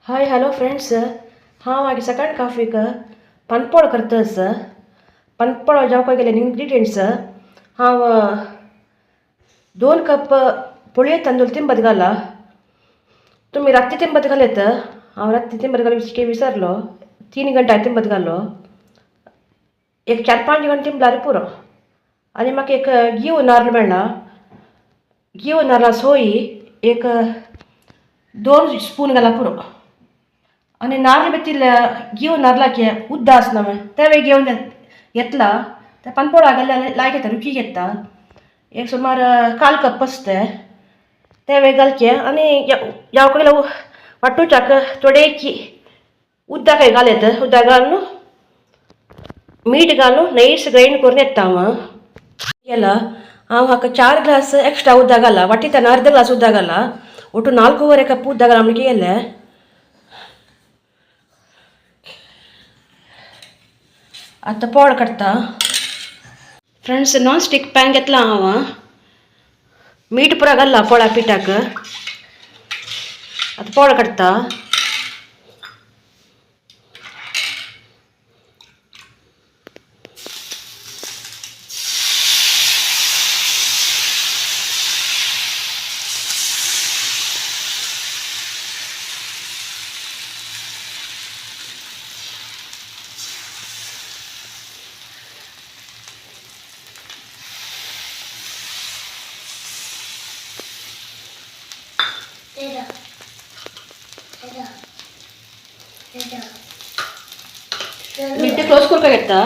Hi hello friends. हांव मागीर सकाळ कॉफीक पनपळ करतस. पनपळ जावपाक गेले इंग्रिडियंट्स. हांव 2 कप पोळये तांदूळ तिंबत घाला. तुम्ही रात्री तिंबत घालत. हांव रात्री तिंबत घालून विसरलो. 3 घंटा तिंबत घालो. एक 4-5 घंटे तिंबल्यार पुरो. आनी म्हाका एक गिव नारळ मेळ्ळा. गिव नारळा सोयी एक 2 स्पून घाला पुरो. आणि नारळ बेतील गिव नारळाचे उद्द आसना तेवे घेवन घेतला. ते पनपोळा घालून लायक येता रुची येता. एक सुमार 1/4 कप असते तेवे घालचे. आणि यावकडे वाटूच्याक थोडे उद्दा काही घालत. उद्दा घालून मीठ घालून नैस ग्राइंड करून येता. हांव केला. हांव हाका 4 ग्लास एक्स्ट्रा उद्दा घाला. वाटीताना अर्ध ग्लास उद्दा घाला. ಒಟ್ಟು 4.5 ಕಪ್ ಉದ್ದ ಗಲಮಣಿಗೆ ಎಲೆ आता पोळ काडटा. फ्रेंड्स नॉन स्टिक पॅन घेतला हांव. मीठ पुरा घालला पोळा पिठाक. आता पोळ काडटा. मीठ क्लोज करपाक येता.